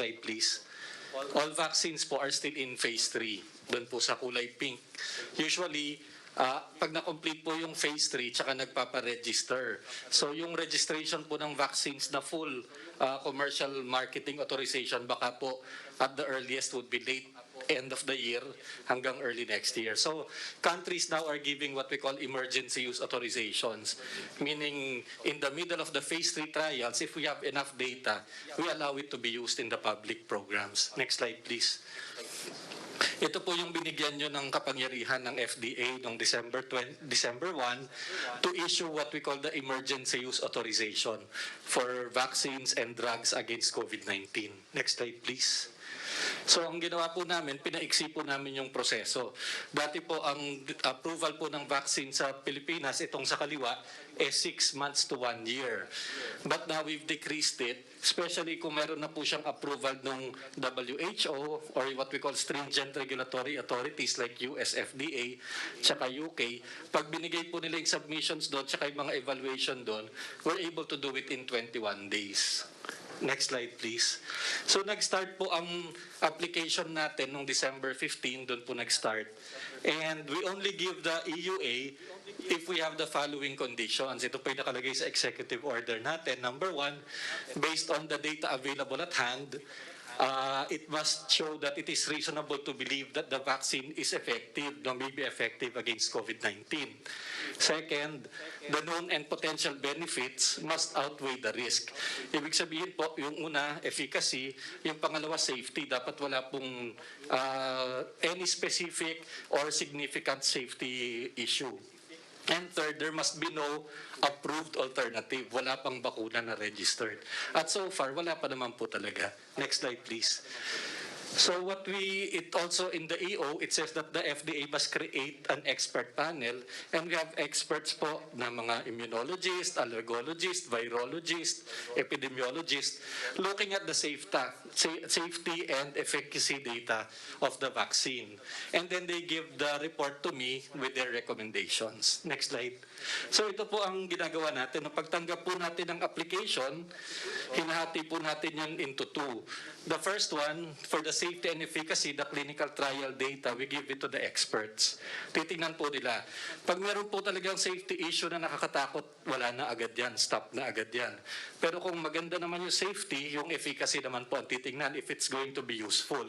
slide please. All vaccines po are still in phase 3. Doon po sa kulay pink. Usually, pag na-complete po yung phase 3, tsaka nagpaparegister. So yung registration po ng vaccines na full commercial marketing authorization, baka po at the earliest would be late end of the year hanggang early next year. So countries now are giving what we call emergency use authorizations, meaning in the middle of the phase 3 trials, if we have enough data, we allow it to be used in the public programs. Next slide please. Ito po yung binigyan nyo ng kapangyarihan ng FDA noong December 1 to issue what we call the emergency use authorization for vaccines and drugs against COVID-19. Next slide please. So ang ginawa po namin, pinaiksi po namin yung proseso. Dati po ang approval po ng vaccine sa Pilipinas, itong sa kaliwa, 6 months to 1 year. But now we've decreased it, especially kung meron na po siyang approval ng WHO or what we call stringent regulatory authorities like US FDA tsaka UK. Pag binigay po nila yung submissions doon tsaka yung mga evaluation doon, we're able to do it in 21 days. Next slide please. So nag-start po ang application natin noong December 15, doon po nag-start. And we only give the EUA if we have the following conditions. Ito po yung nakalagay sa executive order natin. Number 1, based on the data available at hand, it must show that it is reasonable to believe that the vaccine is effective, may be effective against COVID-19. Second, the known and potential benefits must outweigh the risk. Ibig sabihin po, yung una, efficacy, yung pangalawa, safety. Dapat wala pong any specific or significant safety issue. And third, there must be no approved alternative. Wala pang bakuna na registered. At so far, wala pa naman po talaga. Next slide, please. So it also in the EO, it says that the FDA must create an expert panel, and we have experts po na mga immunologist, allergologist, virologist, epidemiologist, looking at the safety and efficacy data of the vaccine. And then they give the report to me with their recommendations. Next slide. So ito po ang ginagawa natin. Nung pagtanggap po natin ng application, hinahati po natin yan into two. The first one, for the safety and efficacy, the clinical trial data, we give it to the experts. Titingnan po nila. Pag meron po talagang safety issue na nakakatakot, wala na agad yan, stop na agad yan. Pero kung maganda naman yung safety, yung efficacy naman po ang titingnan if it's going to be useful.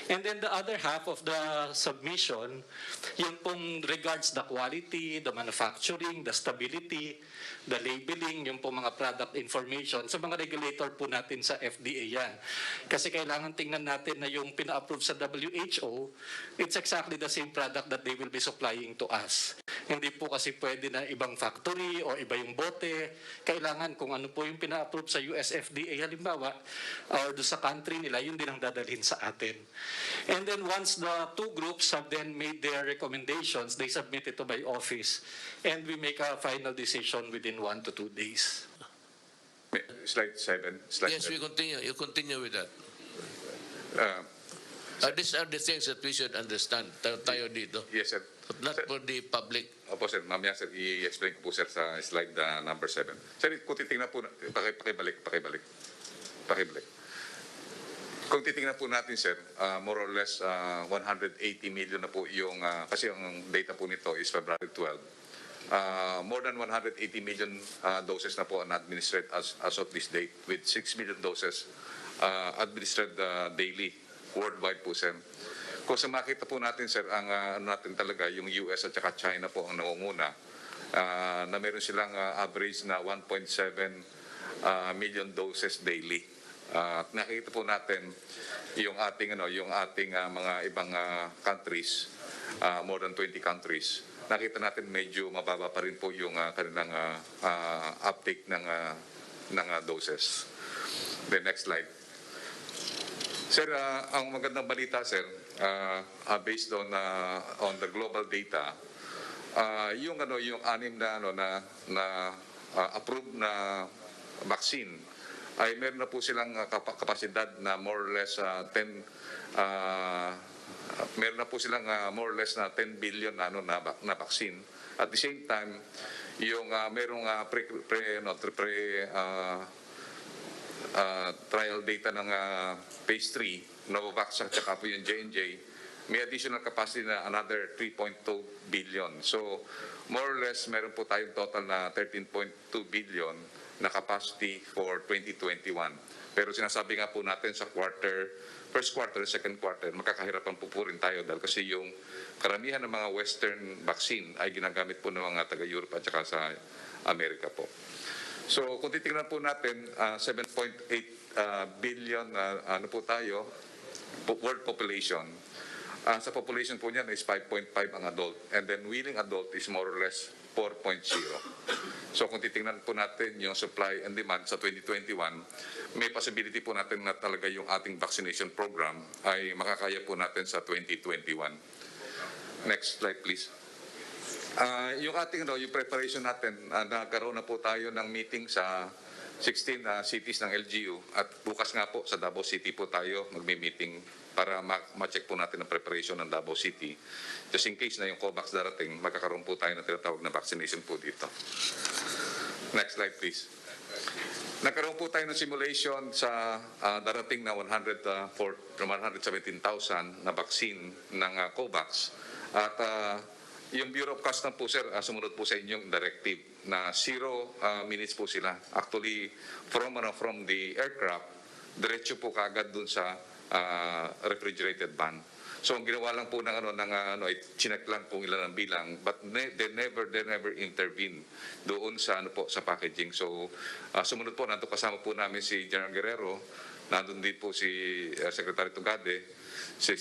And then the other half of the submission, yung pong regards the quality, the manufacturing, the stability, the labeling, yung pong mga product information. Sa mga regulator po natin sa FDA yan. Kasi kailangan tingnan natin na yung pina-approve sa WHO, it's exactly the same product that they will be supplying to us. Hindi po kasi pwede na ibang factory o iba yung bote. Kailangan kung ano po yung pina-approve sa US FDA halimbawa, or do sa country nila, yun din ang dadalhin sa atin. And then once the two groups have then made their recommendations, they submit it to my office. And we make a final decision within 1 to 2 days. Slide 7. Yes, we continue. You continue with that. These are the things that we should understand. Tayo dito. Yes, sir. But not for the public. Opo, sir. Mamaya, sir, i-explain ko po, sir, sa slide number 7. Sir, kung titingnan po, pakibalik. Kung titingnan po natin, sir, more or less 180 million na po yung, kasi ang data po nito is February 12. More than 180 million doses na po administered as of this date, with 6 million doses administered daily worldwide po, sir. Kung sa makita po natin, sir, ang natin talaga, yung US at saka China po ang nangunguna, na meron silang average na 1.7 million doses daily. Nakikita po natin yung ating mga ibang countries, more than 20 countries. Nakita natin medyo mababa pa rin po yung kanilang uptake ng doses. The next slide. Sir, ang magandang balita, sir, based on the global data, yung 6 na approved na vaccine ay meron na po silang kapasidad na more or less 10 billion na vaccine. At the same time, trial data ng phase 3, Novavax at saka po yung J&J, may additional capacity na another 3.2 billion. So, more or less, meron po tayong total na 13.2 billion na capacity for 2021. Pero sinasabi nga po natin sa first quarter, second quarter, makakahirapan po rin tayo dahil kasi yung karamihan ng mga Western vaccine ay ginagamit po ng mga taga-Europe at saka sa Amerika po. So, kung titingnan po natin, 7.8 billion ano po tayo, world population. Sa population po niyan is 5.5 ang adult, and then willing adult is more or less 4.0. So kung titingnan po natin yung supply and demand sa 2021, may possibility po natin na talaga yung ating vaccination program ay makakaya po natin sa 2021. Next slide please. Yung ating yung preparation natin, nagkaroon na po tayo ng meeting sa 16 cities ng LGU at bukas nga po sa Davao City po tayo magmi-meeting para ma-check po natin ang preparation ng Davao City. Just in case na yung COVAX darating, magkakaroon po tayo ng tinatawag na vaccination po dito. Next slide please. Nagkaroon po tayo ng simulation sa darating na 117,000 na vaccine ng COVAX. At yung Bureau of Customs po sir, sumunod po sa inyong directive na 0 minutes po sila. Actually, from the aircraft, diretso po kaagad dun sa refrigerated van. So ang ginawa lang po ng chinek lang kung ilan ang bilang, but they never intervene doon sa sa packaging. So sumunod po, nandoon kasama po namin si General Guerrero, nandoon din po si Secretary Tugade, si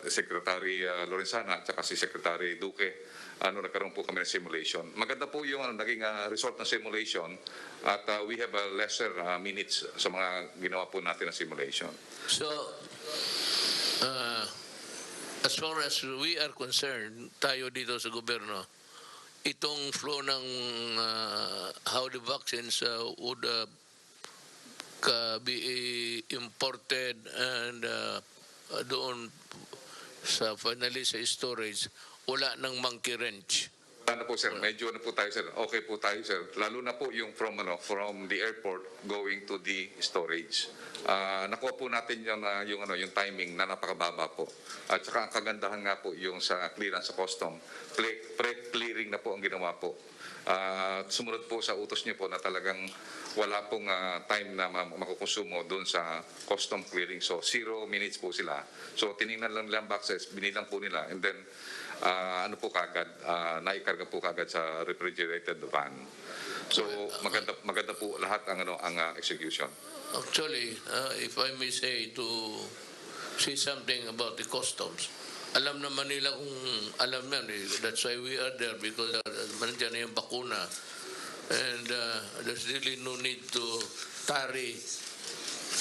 Secretary Lorenzana at saka si Secretary Duque. Nagkaroon po kami ng simulation. Maganda po yung naging result ng simulation at we have lesser minutes sa mga ginawa po natin na simulation. So, as far as we are concerned, tayo dito sa gobyerno, itong flow ng how the vaccines would be imported and doon sa finally sa storage, wala ng monkey wrench. Ano po sir, medyo po tayo sir. Okay po tayo sir. Lalo na po yung from the airport going to the storage. Nakuha po natin yung timing na napakababa po. At saka ang kagandahan nga po yung sa clearance sa custom. Pre-clearing na po ang ginawa po. Sumunod po sa utos niyo po na talagang wala pong time na makukonsumo doon sa custom clearing. So 0 minutes po sila. So tiningnan lang nila ang boxes, binilang po nila, and then naikarga po kagad sa refrigerated van. So maganda po lahat ang execution. Actually, if I may say something about the customs, alam naman nila kung alam yan. That's why we are there, because nandiyan na yung bakuna. And there's really no need to tarry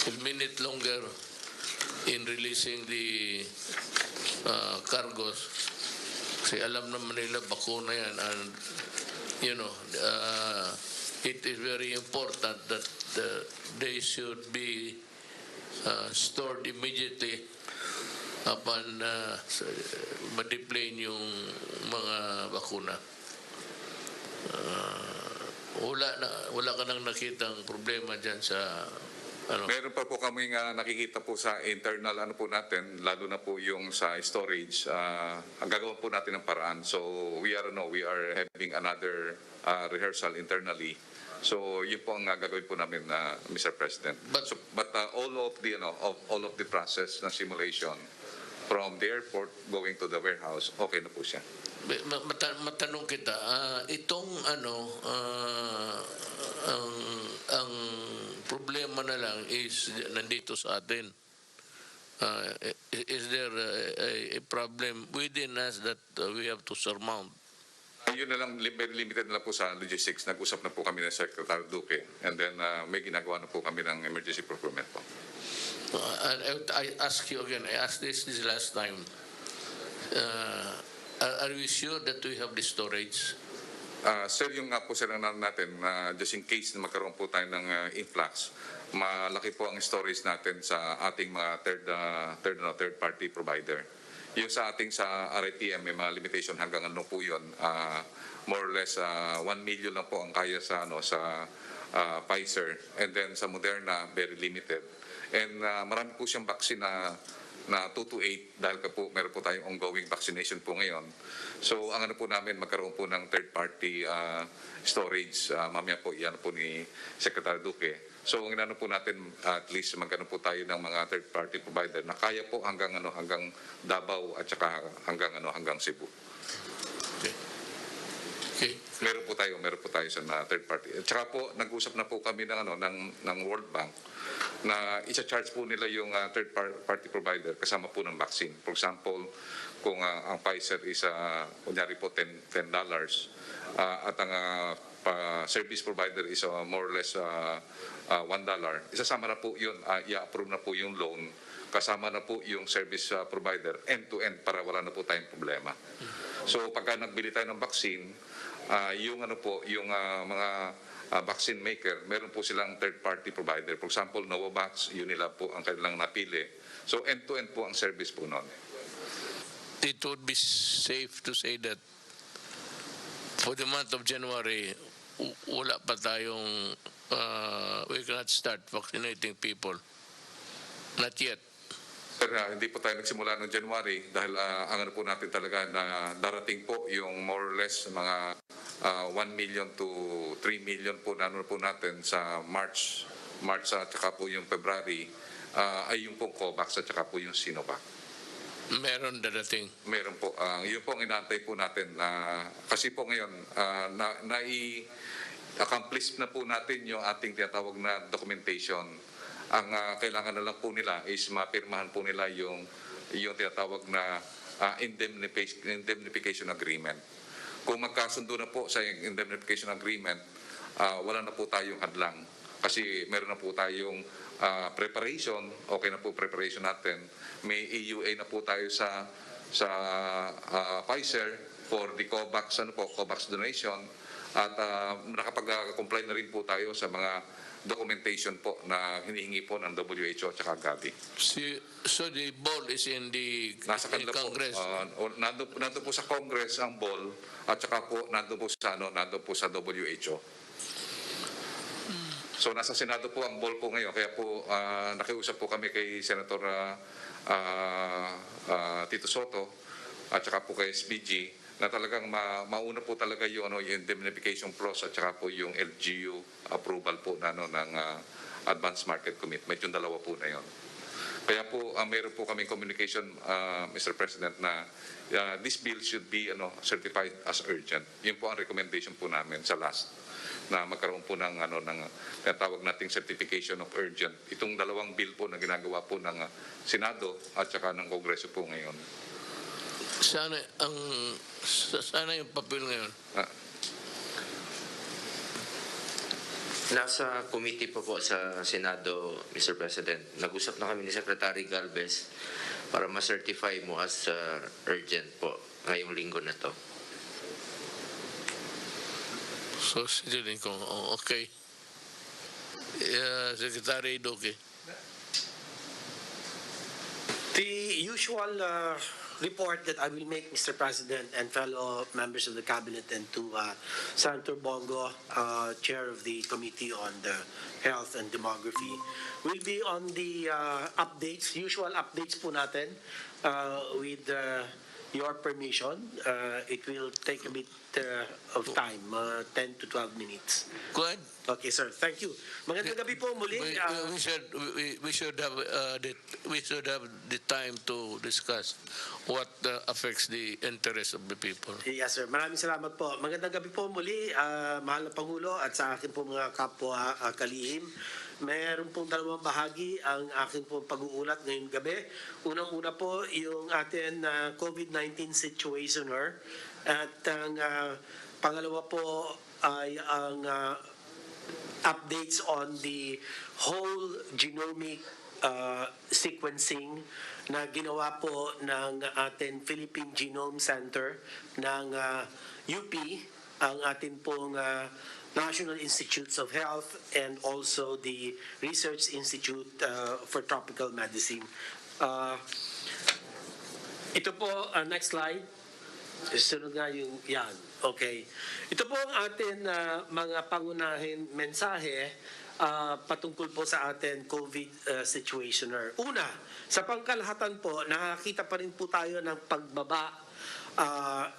a minute longer in releasing the cargos. Kasi alam naman nila bakuna yan. And, it is very important that they should be stored immediately upon ma-deplane yung mga bakuna. Wala ka nang nakitang problema dyan sa Meron pa po kami nakikita po sa internal po natin, lalo na po yung sa storage. Ang gagawin po natin ng paraan. So we are having another rehearsal internally. So yun po ang gagawin po namin, Mr. President. But all of the process ng simulation from the airport going to the warehouse, okay na po siya. Matanong kita, itong ang problema na lang is nandito sa atin. Is there a problem within us that we have to surmount? Yun na lang, very limited na lang po sa logistics. Nag-usap na po kami ng Secretary Duque, and then may ginagawa na po kami ng emergency procurement po. I ask you again, I asked this last time. Are we sure that we have the storage? Sir, yung nga po sir natin, just in case na magkaroon po tayo ng influx, malaki po ang storage natin sa ating mga third party provider. Yung sa ating sa RITM, may mga limitation hanggang po yun. More or less 1 million lang po ang kaya sa Pfizer, and then sa Moderna, very limited. And marami po siyang vaccine na 2 to 8 dahil po meron po tayong ongoing vaccination po ngayon. So ang ano po namin, magkaroon po ng third-party storage. Mamaya po, iyan po ni Secretary Duque. So ang inano po natin, at least magkaroon po tayo ng mga third-party provider na kaya po hanggang Davao at saka hanggang Cebu. Okay. Meron po tayo sa third party. At saka po nag-usap na po kami ng World Bank na i-charge po nila yung third party provider kasama po ng vaccine. For example, kung ang Pfizer is kunyari po $10 at ang service provider is more or less $1, isasama na po yun, i-approve na po yung loan, kasama na po yung service provider end-to-end para wala na po tayong problema. So pagka nagbili tayo ng vaccine, yung mga vaccine maker, meron po silang third-party provider. For example, Novavax, yun nila po ang kanilang napili. So end-to-end po ang service po noon. It would be safe to say that for the month of January, wala pa tayong, we cannot start vaccinating people. Not yet. Sir, hindi po tayo nagsimula noong January dahil ang ano po natin talaga na darating po yung more or less mga 1 million to 3 million po na ano po natin sa March at saka po yung February ay yung pong COVAX at saka po yung Sinovac. Meron darating. Meron po. Yun po ang inaantay po natin. Kasi po ngayon, accomplish na po natin yung ating tinatawag na documentation. Ang kailangan na lang po nila is mapirmahan po nila yung tinatawag na indemnification agreement. Kung magkasundo na po sa indemnification agreement, wala na po tayong hadlang. Kasi meron na po tayong preparation, okay na po preparation natin. May EUA na po tayo sa Pfizer for the COVAX donation. At nakapag-comply na rin po tayo sa mga documentation po na hinihingi po ng WHO at saka GAVT. So the ball is in the Nasa kanila Congress. Po, nandun po sa Congress ang ball at saka po nandun po sa WHO. So nasa Senado po ang ball po ngayon. Kaya po nakiusap po kami kay Senator Tito Soto at saka po kay SBG na talagang mauna po talaga yung indemnification clause at saka po yung LGU approval po ng Advanced Market Commitment. Yung dalawa po na yon. Kaya po mayroon po kaming communication, Mr. President, na this bill should be certified as urgent. Yun po ang recommendation po namin sa last na magkaroon po ng tawag nating certification of urgent. Itong dalawang bill po na ginagawa po ng Senado at saka ng Kongreso po ngayon. Sana yung papel ngayon. Nasa committee po sa Senado, Mr. President. Nag-usap na kami ni Secretary Galvez para ma-certify mo as urgent po ngayong linggo na to. So, sinilin ko, okay. Secretary Duque. The usual report that I will make, Mr. President, and fellow members of the Cabinet, and to Senator Bongo, Chair of the Committee on the Health and Demography, will be on the updates, usual updates po natin, with your permission. It will take a bit of time, 10 to 12 minutes. Go ahead. Okay, sir. Thank you. Magandang gabi po muli. We should have the time to discuss what affects the interest of the people. Yes, sir. Maraming salamat po. Magandang gabi po muli, mahal na Pangulo, at sa akin po mga kapwa kalihim. Meron pong dalawang bahagi ang akin pong pag-uulat ngayong gabi. Unang-una po yung atin COVID-19 situationer. At ang pangalawa po ay ang updates on the whole genomic sequencing na ginawa po ng ating Philippine Genome Center ng UP, ang ating pong National Institutes of Health, and also the Research Institute for Tropical Medicine. Ito po, next slide. Sunod nga yung yan. Okay. Ito po ang atin mga pangunahin mensahe patungkol po sa atin COVID situationer. Una, sa pangkalahatan po, nakakita pa rin po tayo ng pagbaba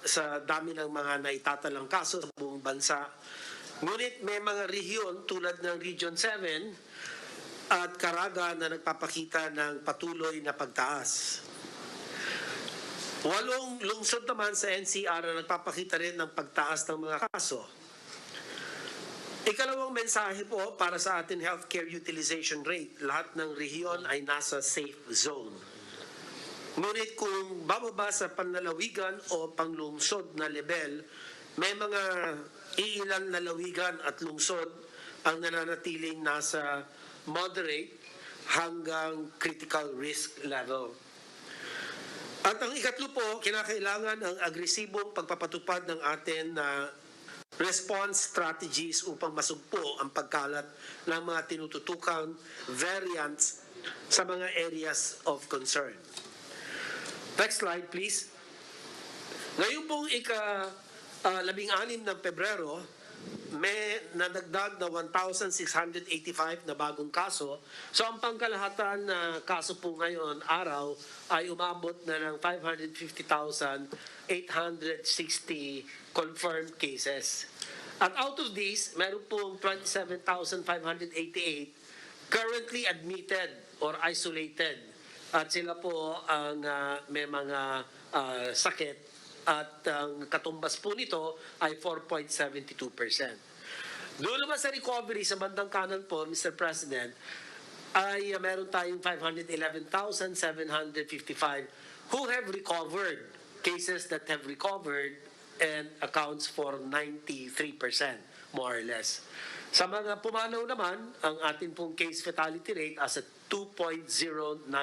sa dami ng mga naitatalang kaso sa buong bansa. Ngunit may mga rehiyon tulad ng Region 7 at Caraga na nagpapakita ng patuloy na pagtaas. 8 lungsod naman sa NCR na nagpapakita rin ng pagtaas ng mga kaso. Ikalawang mensahe po para sa ating healthcare utilization rate. Lahat ng rehiyon ay nasa safe zone. Ngunit kung bababa sa panlalawigan o panglungsod na level, may mga iilang lalawigan at lungsod ang nananatiling nasa moderate hanggang critical risk level. At ang ikatlo po, kinakailangan ang agresibong pagpapatupad ng atin na response strategies upang masugpo ang pagkalat ng mga tinututukang variants sa mga areas of concern. Next slide, please. Ngayon pong ika-16 ng Pebrero, may nadagdag na 1,685 na bagong kaso. So ang pangkalahatan na kaso po ngayon, araw, ay umabot na ng 550,860 confirmed cases. At out of these, meron pong 27,588 currently admitted or isolated. At sila po ang may mga sakit. At ang katumbas po nito ay 4.72%. Doon naman sa recovery sa bandang kanan po, Mr. President, ay meron tayong 511,755 who have recovered, cases that have recovered and accounts for 93% more or less. Sa mga pumanaw naman, ang ating pong case fatality rate as at 2.09%.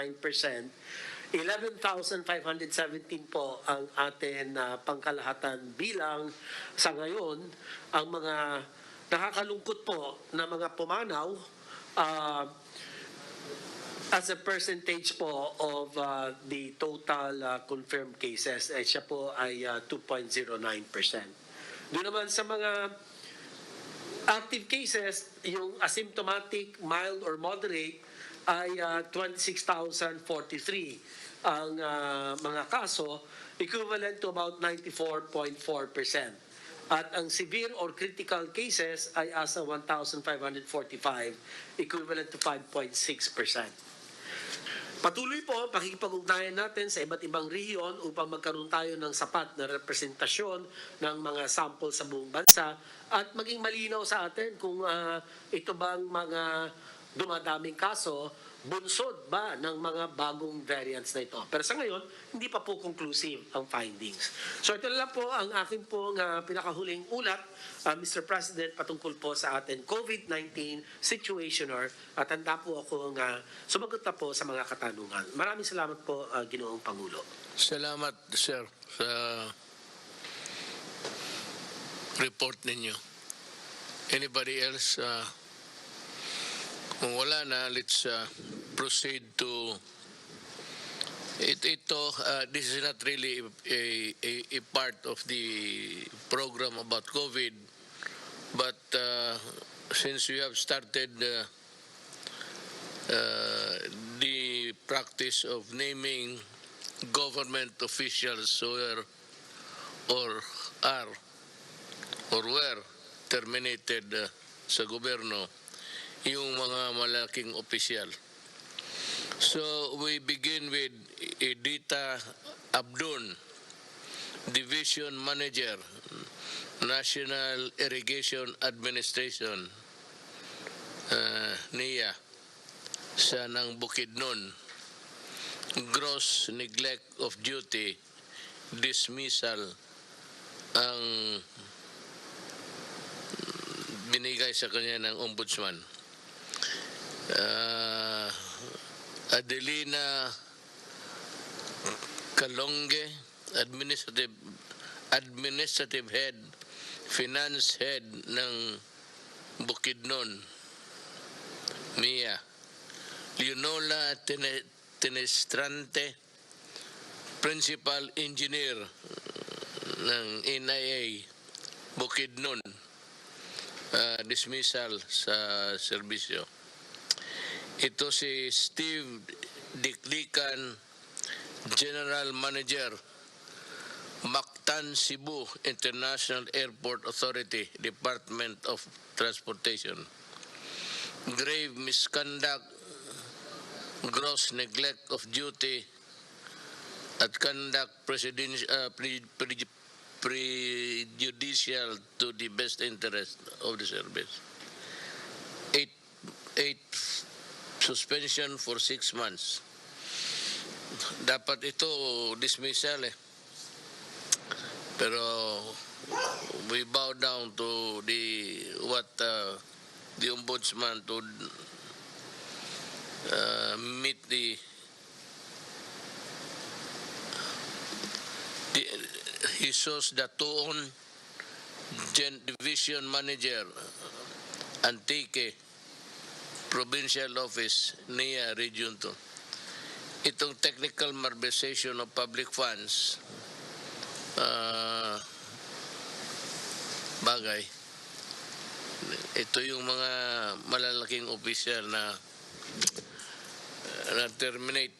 11,517 po ang atin pangkalahatan bilang sa ngayon. Ang mga nakakalungkot po na mga pumanaw as a percentage po of the total confirmed cases, siya po ay 2.09%. Doon naman sa mga active cases, yung asymptomatic, mild or moderate ay 26,043 ang mga kaso, equivalent to about 94.4%. At ang severe or critical cases ay asa 1,545, equivalent to 5.6%. Patuloy po pakikipag-ugnayan natin sa iba't ibang rehiyon upang magkaroon tayo ng sapat na representasyon ng mga sample sa buong bansa at maging malinaw sa atin kung ito bang mga dumadaming kaso, bunsod ba ng mga bagong variants na ito. Pero sa ngayon, hindi pa po conclusive ang findings. So ito lang po ang aking pong pinakahuling ulat, Mr. President, patungkol po sa atin COVID-19 situationer at handa po akong sumagot na po sa mga katanungan. Maraming salamat po, Ginoong Pangulo. Salamat, sir, sa report ninyo. Anybody else? Kung wala na, let's proceed to this is not really a part of the program about COVID, but since we have started the practice of naming government officials who are or were terminated sa gobyerno, yung mga malaking opisyal. So we begin with Edita Abdun, Division Manager, National Irrigation Administration, NIA, sa ng Bukidnon. Gross neglect of duty, dismissal ang binigay sa kanya ng ombudsman. Adelina Kalonge, administrative head, finance head ng Bukidnon, MIA. Leonola Tenestrante, principal engineer ng NIA Bukidnon, dismissal sa serbisyo. Ito si Steve Diklikan, General Manager, Mactan Cebu International Airport Authority, Department of Transportation. Grave misconduct, gross neglect of duty, at conduct prejudicial to the best interest of the service. 8 suspension for 6 months. Dapat ito dismissal eh. Pero we bow down to what the ombudsman to meet he shows the Tuon Division Manager, Antique, Provincial Office, NIA Region 2. Itong technical malversation of public funds, bagay. Ito yung mga malalaking opisyal na terminate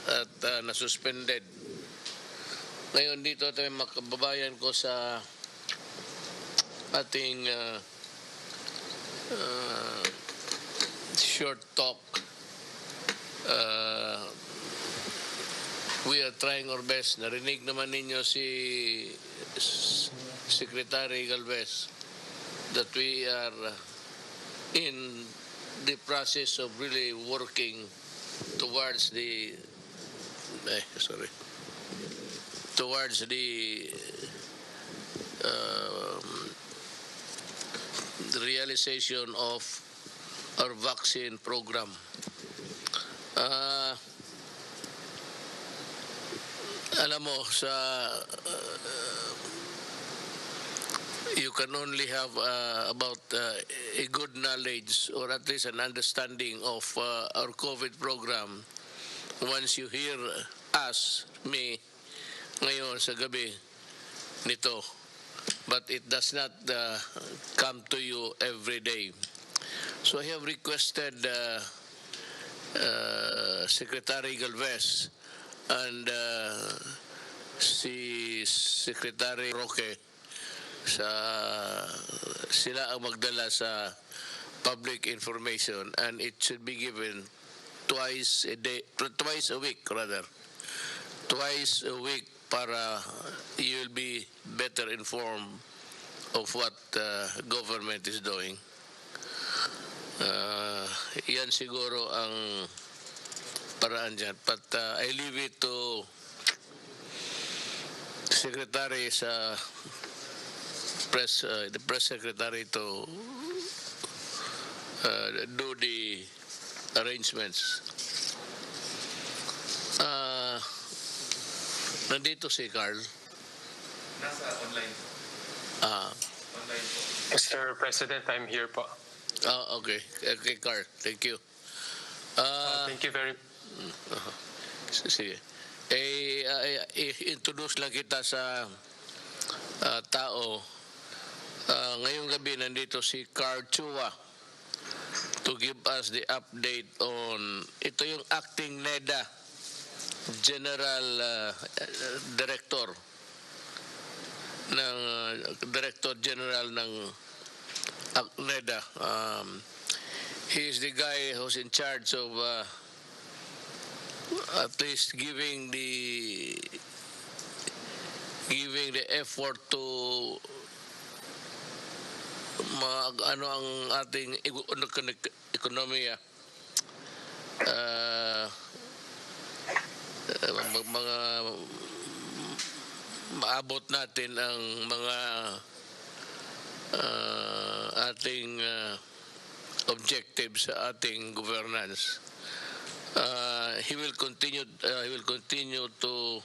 at na-suspended. Ngayon dito tayo makababayan ko sa ating short talk. We are trying our best. Narinig naman ninyo si Secretary Galvez that we are in the process of really working towards the realization of our vaccine program. Alam mo, you can only have about a good knowledge or at least an understanding of our COVID program once you hear me ngayon sa gabi nito. But it does not come to you every day. So I have requested Secretary Galvez and si Secretary Roque sila ang magdala sa public information, and it should be given twice a week para you'll be better informed of what government is doing. Yan siguro ang paraan dyan. But I leave it to Secretary sa the press secretary to do the arrangements. Nandito si Carl. Nasa online. Online po. Mr. President, I'm here po. Okay. Okay, Carl. Thank you. Thank you very Sige. Introduce lang kita sa tao. Ngayong gabi nandito si CHUA to give us the update on ito yung acting NEDA General Director General ng NEDA. He is the guy who's in charge of at least giving the effort to ano ang ating ekonomiya, mga maabot natin ang mga ating objectives sa ating governance. He will continue to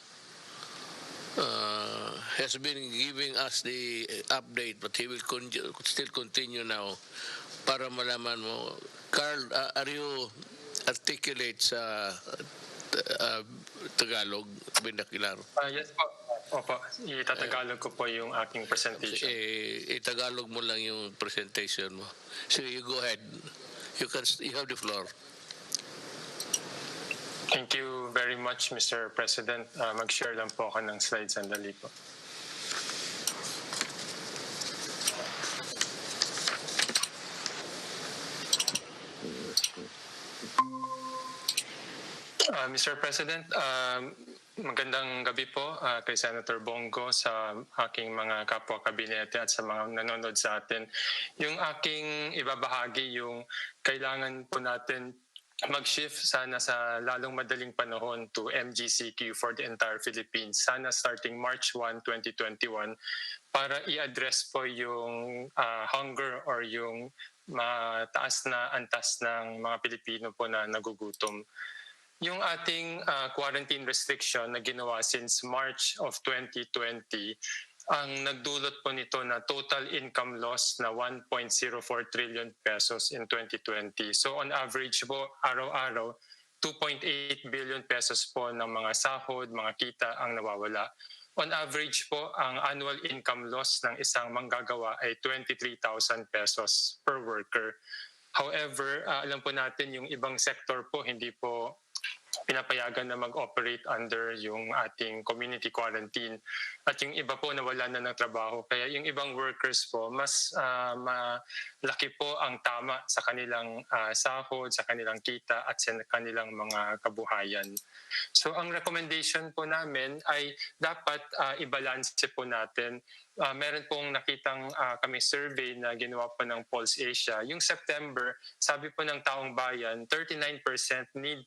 has been giving us the update, but he will still continue now para malaman mo. Carl, are you articulate sa Tagalog, Bindakilar? yes po. Opo, itatagalog ko po yung aking presentation. Itagalog mo lang yung presentation mo. So you go ahead. You have the floor. Thank you very much, Mr. President. Mag-share lang po ako ng slides. Sandali po. Mr. President, magandang gabi po kay Senator Bongo, sa aking mga kapwa kabinete at sa mga nanonood sa atin. Yung aking ibabahagi, yung kailangan po natin mag-shift sana sa lalong madaling panahon to MGCQ for the entire Philippines. Sana starting March 1, 2021 para i-address po yung hunger or yung mataas na antas ng mga Pilipino po na nagugutom. Yung ating quarantine restriction na ginawa since March of 2020, ang nagdulot po nito na total income loss na 1.04 trillion pesos in 2020. So on average po, araw-araw, 2.8 billion pesos po ng mga sahod, mga kita ang nawawala. On average po, ang annual income loss ng isang manggagawa ay 23,000 pesos per worker. However, alam po natin yung ibang sector po hindi po pinapayagan na mag-operate under yung ating community quarantine. At yung iba po nawala na ng trabaho. Kaya yung ibang workers po, mas malaki po ang tama sa kanilang sahod, sa kanilang kita at sa kanilang mga kabuhayan. So ang recommendation po namin ay dapat i-balance po natin. Meron pong nakitang kami survey na ginawa po ng Pulse Asia. Yung September, sabi po ng taong bayan, 39% need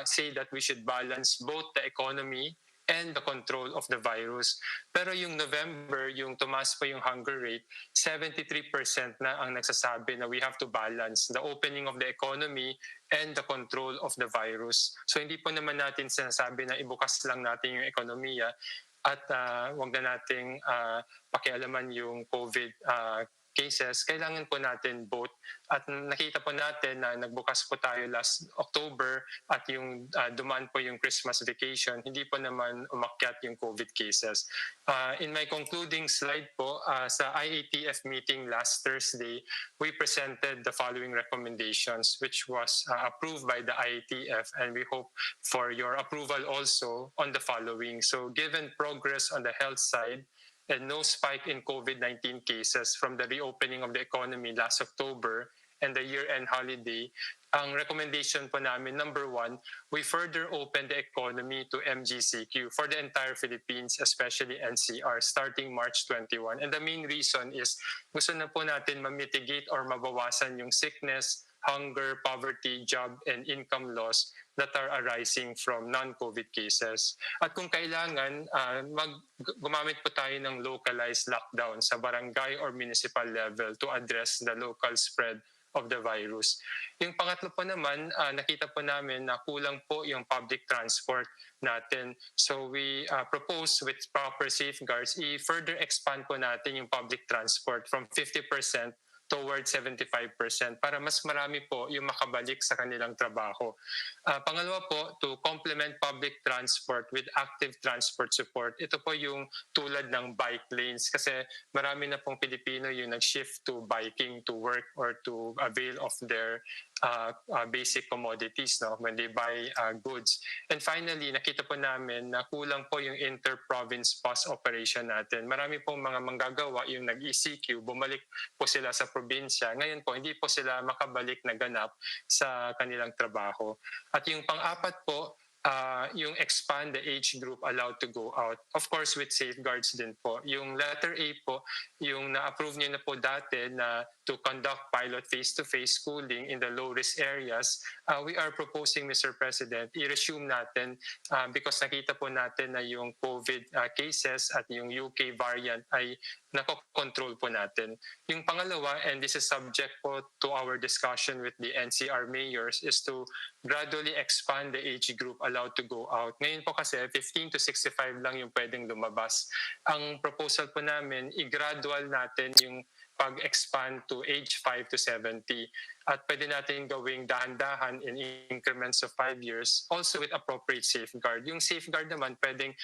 say that we should balance both the economy and the control of the virus. Pero yung November, yung tumaas po yung hunger rate, 73% na ang nagsasabi na we have to balance the opening of the economy and the control of the virus. So hindi po naman natin sinasabi na ibukas lang natin yung ekonomiya at wag na nating pakialaman yung COVID cases. Kailangan po natin both. At nakita po natin na nagbukas po tayo last October at yung dumaan po yung Christmas vacation, hindi po naman umakyat yung COVID cases. In my concluding slide po, sa IATF meeting last Thursday, we presented the following recommendations which was approved by the IATF, and we hope for your approval also on the following. So given progress on the health side, and no spike in COVID-19 cases from the reopening of the economy last October and the year-end holiday, ang recommendation po namin, number one, we further open the economy to MGCQ for the entire Philippines, especially NCR, starting March 21. And the main reason is gusto na po natin ma-mitigate or mabawasan yung sickness, hunger, poverty, job, and income loss that are arising from non-COVID cases. At kung kailangan, gumamit po tayo ng localized lockdown sa barangay or municipal level to address the local spread of the virus. Yung pangatlo po naman, nakita po namin na kulang po yung public transport natin. So we propose with proper safeguards, i-further expand po natin yung public transport from 50% towards 75% para mas marami po yung makabalik sa kanilang trabaho. Pangalawa po, to complement public transport with active transport support. Ito po yung tulad ng bike lanes kasi marami na pong Pilipino yung nag-shift to biking to work or to avail of their basic commodities when they buy goods. And finally, nakita po namin na kulang po yung inter-province bus operation natin. Marami pong mga manggagawa yung nag-ECQ, bumalik po sila sa probinsya. Ngayon po, hindi po sila makabalik na ganap sa kanilang trabaho. At yung pang-apat po, yung expand the age group allowed to go out. Of course, with safeguards din po. Yung letter A po, yung na-approve niyo na po dati na to conduct pilot face-to-face schooling in the low-risk areas, we are proposing, Mr. President, i-resume natin because nakita po natin na yung COVID cases at yung UK variant ay nakokontrol po natin. Yung pangalawa, and this is subject po to our discussion with the NCR mayors, is to gradually expand the age group allowed to go out. Ngayon po kasi 15 to 65 lang yung pwedeng lumabas. Ang proposal po namin, i-gradual natin yung pag-expand to age 5 to 70. At pwede natin gawing dahan-dahan in increments of 5 years, also with appropriate safeguard. Yung safeguard naman, pwede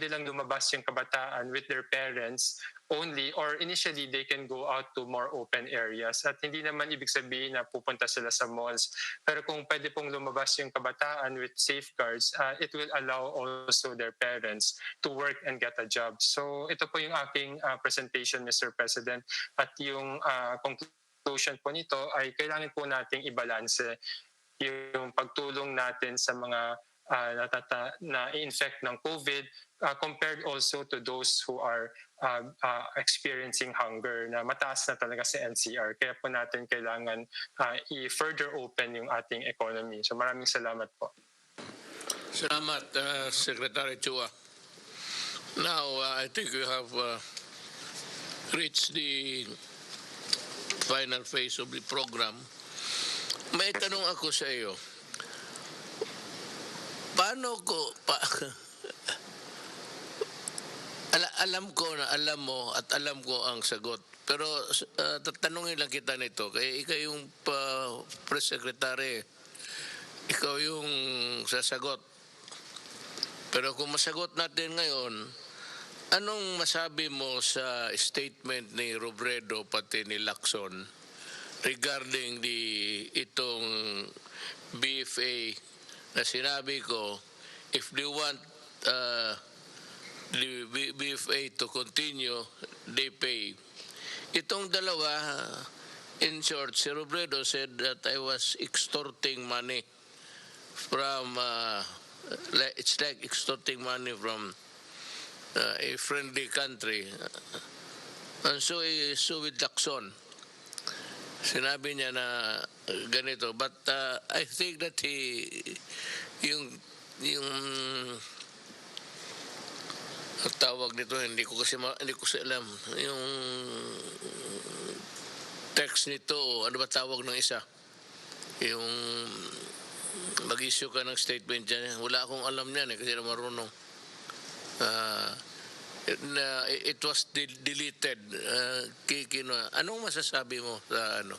lang lumabas yung kabataan with their parents only, or initially they can go out to more open areas. At hindi naman ibig sabihin na pupunta sila sa malls. Pero kung pwede pong lumabas yung kabataan with safeguards, it will allow also their parents to work and get a job. So ito po yung aking presentation, Mr. President. At yung conclusion po nito ay kailangan po nating ibalanse yung pagtulong natin sa mga na-infect ng COVID compared also to those who are experiencing hunger na mataas na talaga sa NCR. Kaya po natin kailangan i-further open yung ating economy. So maraming salamat po. Salamat, Secretary CHUA. Now, I think we have reached the final phase of the program. May tanong ako sa iyo. Paano ko alam ko na alam mo at alam ko ang sagot. Pero tatanungin lang kita nito. Kaya ikaw yung press secretary. Ikaw yung sasagot. Pero kung masagot natin ngayon, anong masabi mo sa statement ni Robredo pati ni LACSON regarding itong BFA na sinabi ko, if they want the BFA to continue, they pay. Itong dalawa, in short, si Robredo said that I was extorting money from, it's like extorting money from a friendly country. And so with LACSON, sinabi niya na ganito. But I think that yung tawag nito, hindi ko alam. Yung text nito, ano ba tawag ng isa? Yung mag-issue ka ng statement dyan. Wala akong alam yan kasi na marunong. It was deleted. Anong masasabi mo sa ano?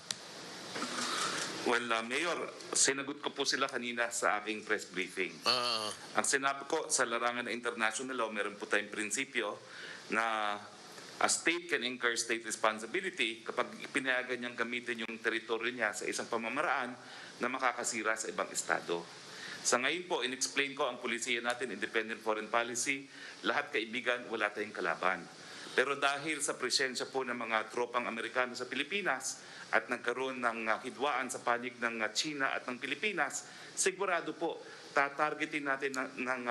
Well, Mayor, sinagot ko po sila kanina sa aking press briefing. Ang sinabi ko sa larangan ng international law, meron po tayong prinsipyo na a state can incur state responsibility kapag pinayagan niyang gamitin yung teritoryo niya sa isang pamamaraan na makakasira sa ibang estado. Sa ngayon po, in-explain ko ang pulisiya natin, independent foreign policy, lahat kaibigan, wala tayong kalaban. Pero dahil sa presensya po ng mga tropang Amerikano sa Pilipinas at nagkaroon ng hidwaan sa panig ng China at ng Pilipinas, sigurado po tatargetin natin ng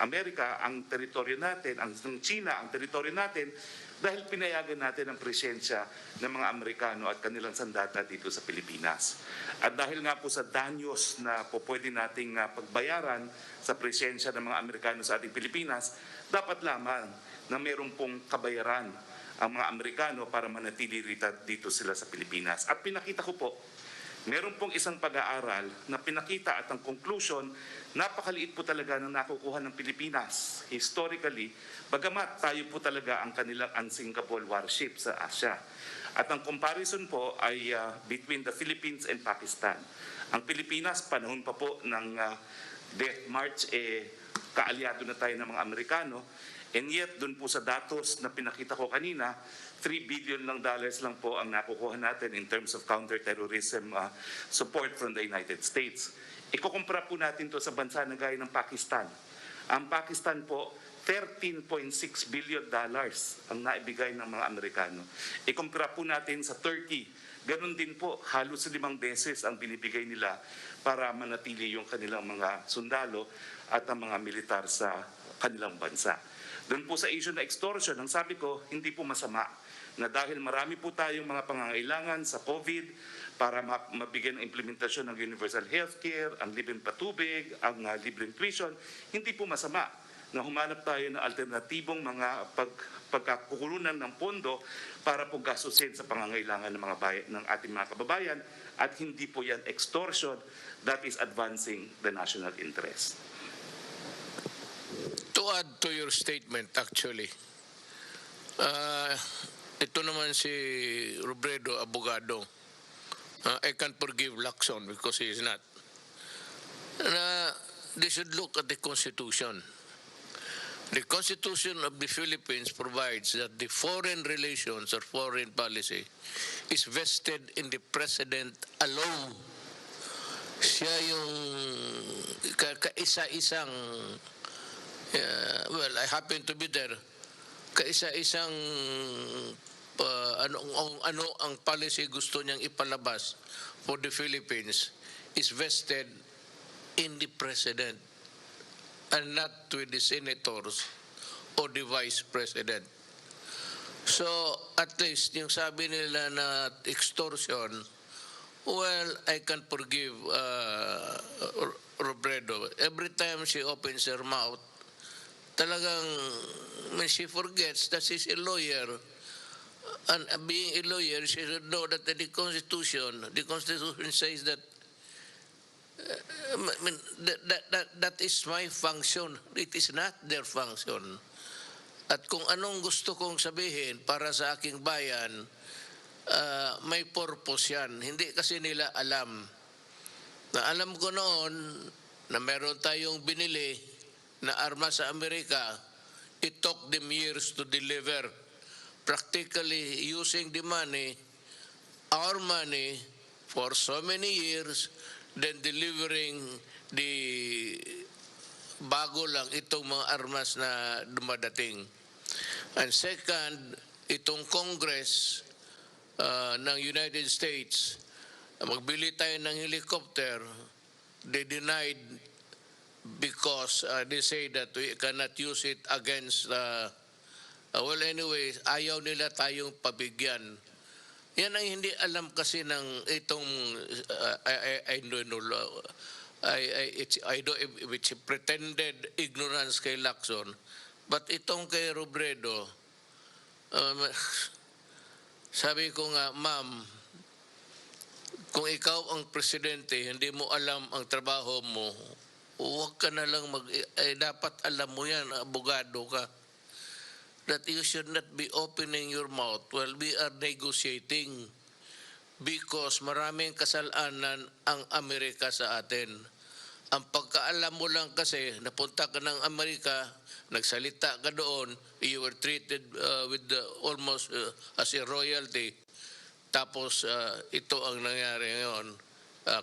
Amerika ang teritoryo natin, ng China ang teritoryo natin dahil pinayagan natin ang presensya ng mga Amerikano at kanilang sandata dito sa Pilipinas. At dahil nga po sa danyos na po pwede nating pagbayaran sa presensya ng mga Amerikano sa ating Pilipinas, dapat lamang na mayroon pong kabayaran ang mga Amerikano para manatili dito sila sa Pilipinas. At pinakita ko po, meron pong isang pag-aaral na pinakita at ang conclusion, napakaliit po talaga ng nakukuha ng Pilipinas historically, bagamat tayo po talaga ang kanilang unsinkable warship sa Asia. At ang comparison po ay between the Philippines and Pakistan. Ang Pilipinas, panahon pa po ng Death March, kaalyado na tayo ng mga Amerikano. And yet, dun po sa datos na pinakita ko kanina, $3 billion lang po ang nakukuha natin in terms of counterterrorism support from the United States. Ikukumpara po natin to sa bansa na gaya ng Pakistan. Ang Pakistan po, $13.6 billion ang naibigay ng mga Amerikano. Ikumpara po natin sa Turkey. Ganon din po, halos 5 beses ang binibigay nila para manatili yung kanilang mga sundalo at ang mga militar sa kanilang bansa. Doon po sa issue na extortion, ang sabi ko, hindi po masama na dahil marami po tayong mga pangangailangan sa COVID para mabigyan ng implementasyon ng universal healthcare, ang libreng patubig, ang libreng tuition, hindi po masama na humanap tayo ng alternatibong mga pagkakukulunan ng pondo para po gastusin sa pangangailangan ng ating mga kababayan at hindi po yan extortion, that is advancing the national interest. To add to your statement, actually, ito naman si Robredo, abogado. I can't forgive Lacson because he is not. They should look at the Constitution. The Constitution of the Philippines provides that the foreign relations or foreign policy is vested in the President alone. Siya yung kaisa-isang, well, I happen to be there, kaisa-isang ano ang policy gusto niyang ipalabas for the Philippines is vested in the President and not with the senators or the Vice President. So, at least, yung sabi nila na extortion, well, I can forgive Robredo. Every time she opens her mouth, talagang when she forgets that she's a lawyer, and being a lawyer, she should know that the Constitution says that that is my function. It is not their function. At kung anong gusto kong sabihin para sa aking bayan, may purpose yan. Hindi kasi nila alam. Na alam ko noon na meron tayong binili na armas sa Amerika, it took them years to deliver. Practically using the money, our money, for so many years, then delivering the bago lang itong mga armas na dumadating. And second, itong Congress ng United States, magbili tayo ng helicopter, they denied because they say that we cannot use it against well anyway, ayaw nila tayong pabigyan. Yan ang hindi alam kasi ng itong I don't know it's pretended ignorance kay Lacson, but itong kay Robredo, sabi ko nga, ma'am, kung ikaw ang presidente, hindi mo alam ang trabaho mo, huwag ka na lang dapat alam mo yan, abogado ka, that you should not be opening your mouth while we are negotiating because maraming kasalanan ang Amerika sa atin. Ang pagkaalam mo lang kasi, napunta ka ng Amerika, nagsalita ka doon, you were treated with almost as a royalty. Tapos ito ang nangyari ngayon,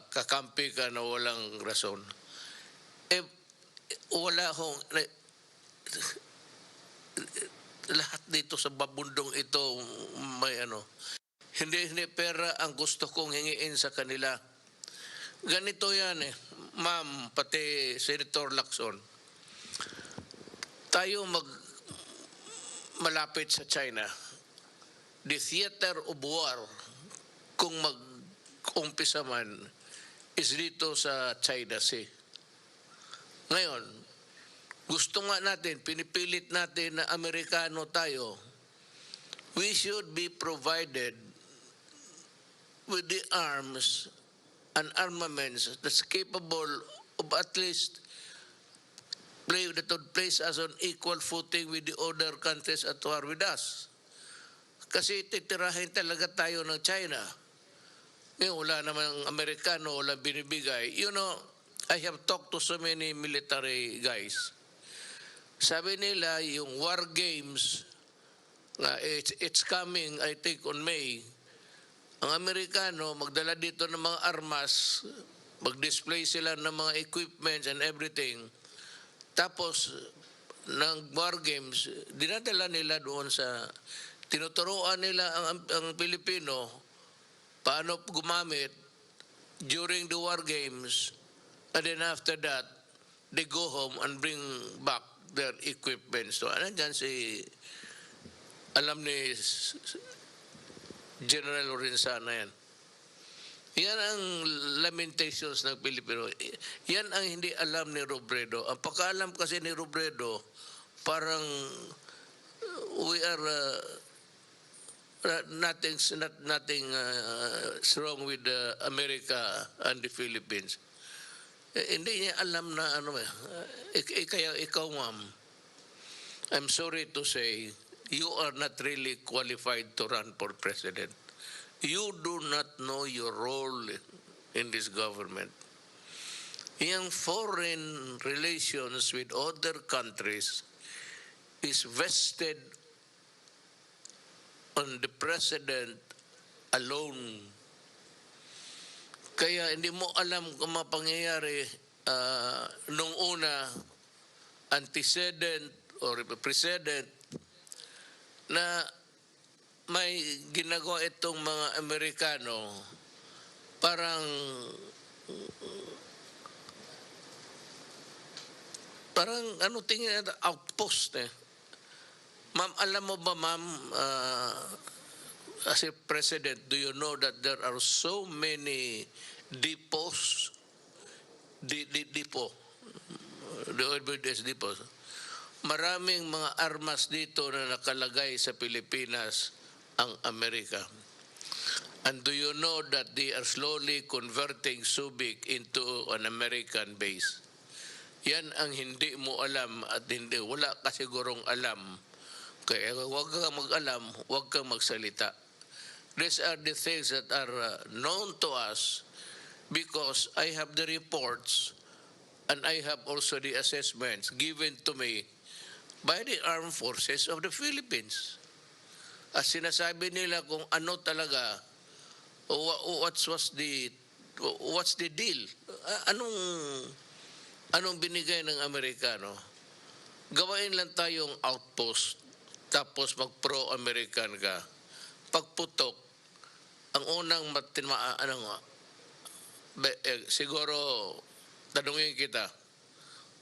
kakampi ka na walang rason. Wala hong lahat dito sa babundong ito may hindi pera ang gusto kong hingiin sa kanila. Ganito yan ma'am, pati Senator Lacson, tayo malapit sa China. The theater of war, kung mag-umpisa man, is dito sa China Sea. Ngayon, gusto nga natin, pinipilit natin na Amerikano tayo, we should be provided with the arms and armaments that's capable of at least that would place us on equal footing with the other countries at war with us. Kasi titirahin talaga tayo ng China. Ngayon, wala naman ang Amerikano, wala binibigay. You know, I have talked to so many military guys. Sabi nila, yung war games, it's coming, I think, on May. Ang Amerikano, magdala dito ng mga armas, mag-display sila ng mga equipments and everything. Tapos, ng war games, dinadala nila doon sa, tinuturuan nila ang Pilipino paano gumamit during the war games, and then after that, they go home and bring back their equipment. So, nandyan alam ni General Lorenzana yan. Yan ang lamentations ng Pilipino. Yan ang hindi alam ni Robredo. Ang pagkaalam kasi ni Robredo, parang we are nothing wrong with America and the Philippines. Hindi niya alam na kaya ikaw, ma'am, I'm sorry to say, you are not really qualified to run for president. You do not know your role in this government. Yung foreign relations with other countries is vested on the president alone. Kaya hindi mo alam kung mga pangyayari nung una, antecedent or precedent na may ginagawa itong mga Amerikano parang ano tingin natin, outpost eh. Ma'am, alam mo ba ma'am, as a president, do you know that there are so many depots, depot, the OBS depots? Maraming mga armas dito na nakalagay sa Pilipinas ang Amerika. And do you know that they are slowly converting Subic into an American base? Yan ang hindi mo alam at hindi, wala ka sigurong alam. Kaya huwag kang mag-alam, huwag kang magsalita. These are the things that are known to us because I have the reports and I have also the assessments given to me by the Armed Forces of the Philippines. At sinasabi nila kung ano talaga, what's the deal? Anong binigay ng Amerikano? Gawain lang tayong outpost, tapos mag-pro-American ka. Pagputok, ang unang siguro, tanungin kita,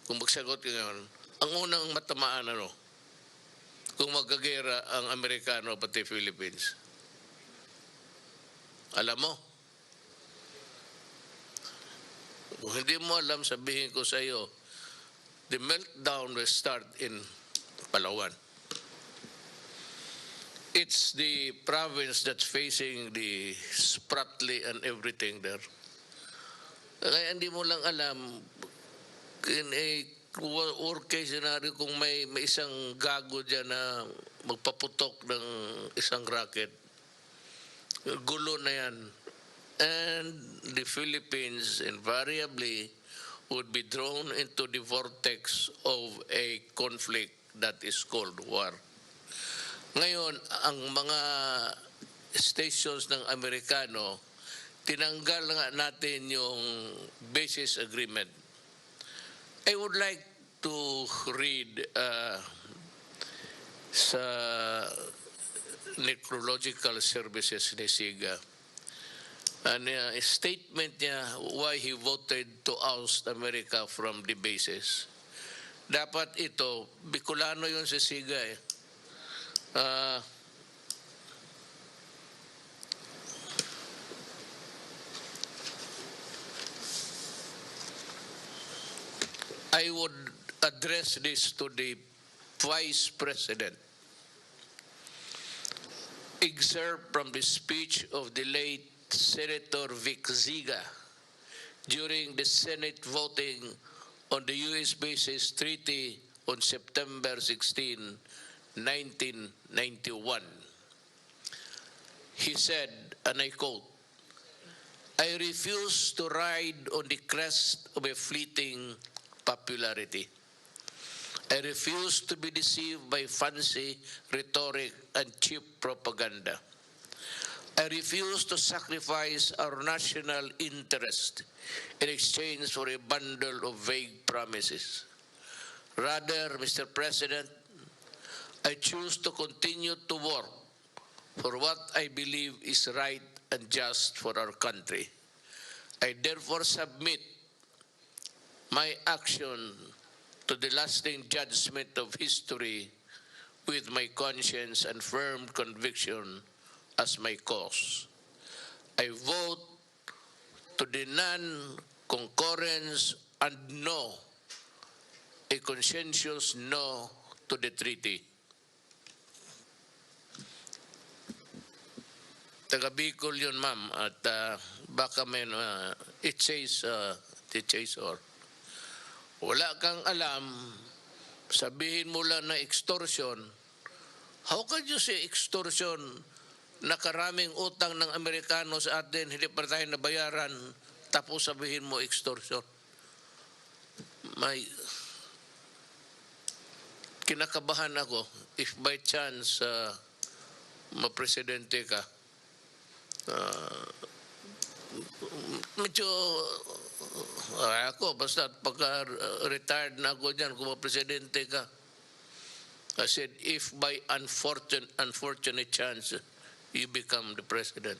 kung magsagot ka ngayon, ang unang matamaan kung magkagera ang Amerikano pati Philippines. Alam mo? Kung hindi mo alam, sabihin ko sa iyo, the meltdown will start in Palawan. It's the province that's facing the Spratly and everything there. Kaya hindi mo lang alam, in a worst case scenario, kung may isang gago dyan na magpaputok ng isang rocket, gulo na yan. And the Philippines invariably would be drawn into the vortex of a conflict that is called war. Ngayon, ang mga stations ng Amerikano, tinanggal nga natin yung basis agreement. I would like to read sa Necrological Services ni Siga and a statement niya why he voted to oust America from the bases. Dapat ito, Bicolano yun si Siga eh. I would address this to the Vice President. Excerpt from the speech of the late Senator Vic Ziga during the Senate voting on the U.S. Bases Treaty on September 16, 1991. He said, and I quote, "I refuse to ride on the crest of a fleeting popularity. I refuse to be deceived by fancy rhetoric and cheap propaganda. I refuse to sacrifice our national interest in exchange for a bundle of vague promises. Rather, Mr. President, I choose to continue to work for what I believe is right and just for our country. I therefore submit my action to the lasting judgment of history with my conscience and firm conviction as my cause. I vote to the non-concurrence and no, a conscientious no to the treaty." Taga Bicol yun, ma'am, at baka may it says or wala kang alam, sabihin mo lang na extortion, How can you say extortion? Nakaraming utang ng Amerikano sa atin, hindi pa tayo nabayaran, tapos sabihin mo extortion. Kinakabahan ako if by chance mapresidente ka. Medyo ako, basta pagka retired na ako dyan, kung mapresidente ka, I said, if by unfortunate chance you become the president,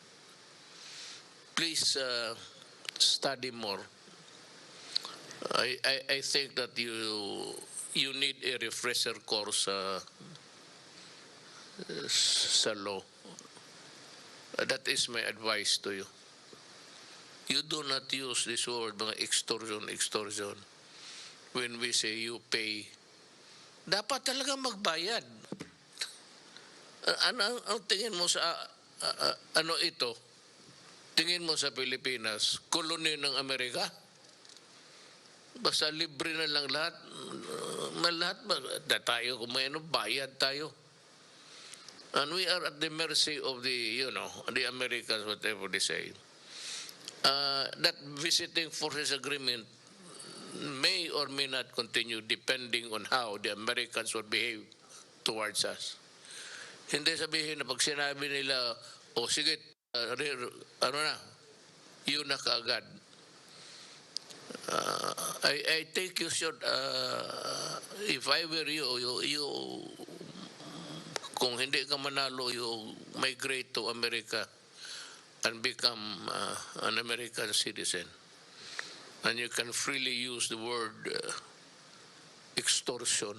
please study more. I think that you need a refresher course sa law. That is my advice to you. You do not use this word, mga extortion. When we say you pay, dapat talaga magbayad. Ang tingin mo sa ano ito? Tingin mo sa Pilipinas, koloni ng Amerika? Basta libre na lang lahat. Tayo, kung may ano, bayad tayo. And we are at the mercy of the Americans, whatever they say. That visiting forces agreement may or may not continue depending on how the Americans will behave towards us. Hindi sabihin na pag sinabi nila, sige, yun na kaagad. I think you should, if I were you, kung hindi ka manalo, you migrate to America and become an American citizen. And you can freely use the word extortion.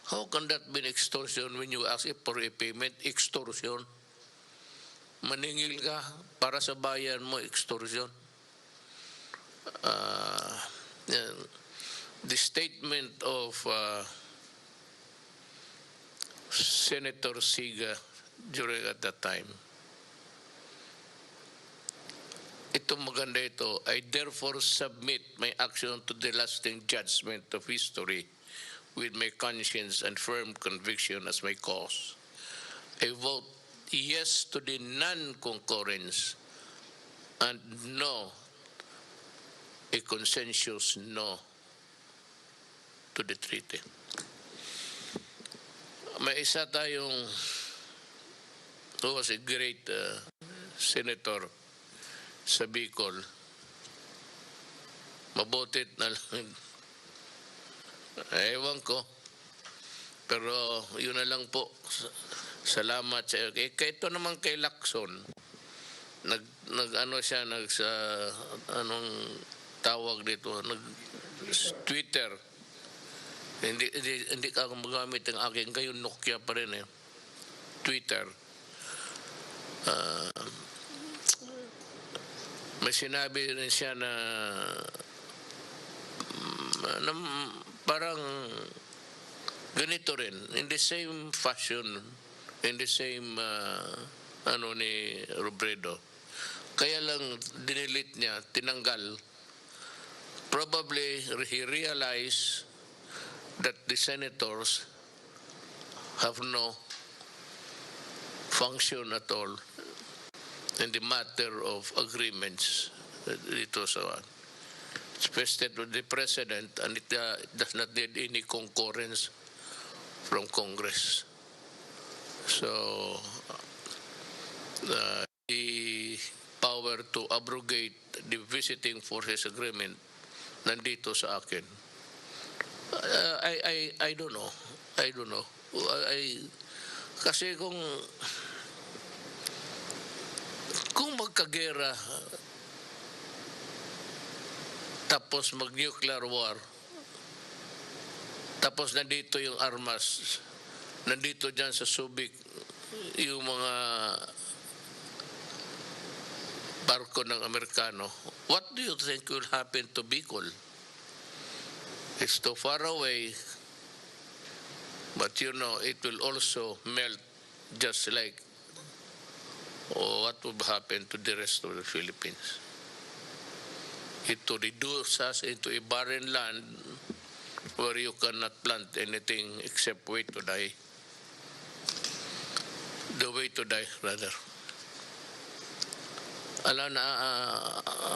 How can that be extortion when you ask for a payment? Extortion. Maningil ka para sa bayan mo, extortion. The statement of Senator Siga during at that time, ito maganda ito, I therefore submit my action to the lasting judgment of history with my conscience and firm conviction as my cause. I vote yes to the non-concurrence and no, a consensus no to the treaty. May isa tayong who was a great senator sa Bicol. Mabutit na lang. Ewan ko. Pero yun na lang po. Salamat sa iyo. Ito naman kay Lacson. Anong tawag dito? Twitter. Hindi ka magamit ang aking kayo Nokia pa rin eh. Twitter. May sinabi rin siya na parang ganito rin, in the same fashion, in the same ni Robredo. Kaya lang dinilit niya, tinanggal. Probably he realized that the senators have no function at all in the matter of agreements. Ito sa it's vested with the president and it does not need any concurrence from Congress. So the power to abrogate the visiting forces agreement nandito sa akin. I don't know. Kasi kung magkagera tapos mag-nuclear war, tapos nandito yung armas, nandito dyan sa Subic yung mga barko ng Amerikano, what do you think will happen to Bicol? It's too far away, but it will also melt just like what would happen to the rest of the Philippines. It will reduce us into a barren land where you cannot plant anything except wait to die. the way to die, rather. Alam na,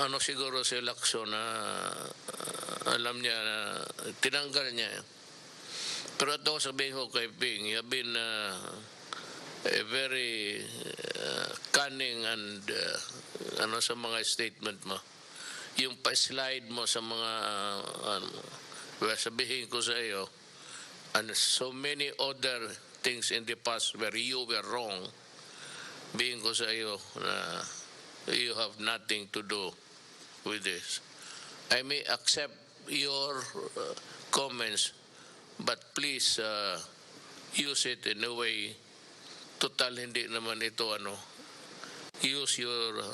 ano siguro si Lacson na alam niya na tinanggal niya. Pero ito sabihin ko kay Ping, you have been a very cunning and ano sa mga statement mo. Yung pa-slide mo sa mga sabihin ko sa iyo, and so many other things in the past where you were wrong, bihin ko sa iyo na you have nothing to do with this. I may accept your comments, but please use it in a way, total hindi naman ito ano, use your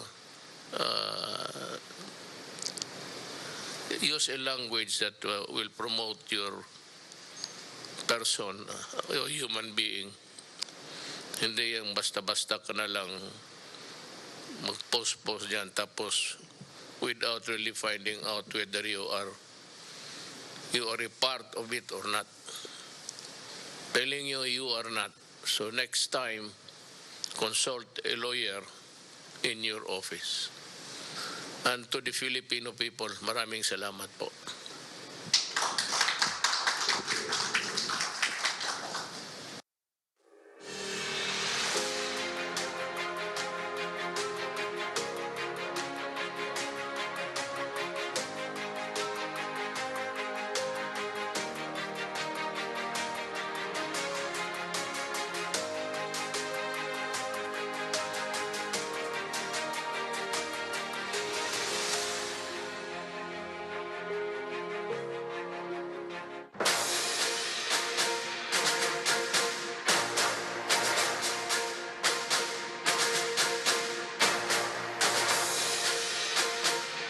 use a language that will promote your person, your human being. Hindi yung basta-basta ka na lang mag-post dyan tapos without really finding out whether you are a part of it or not. Telling you you are not. So next time, consult a lawyer in your office. And to the Filipino people, maraming salamat po.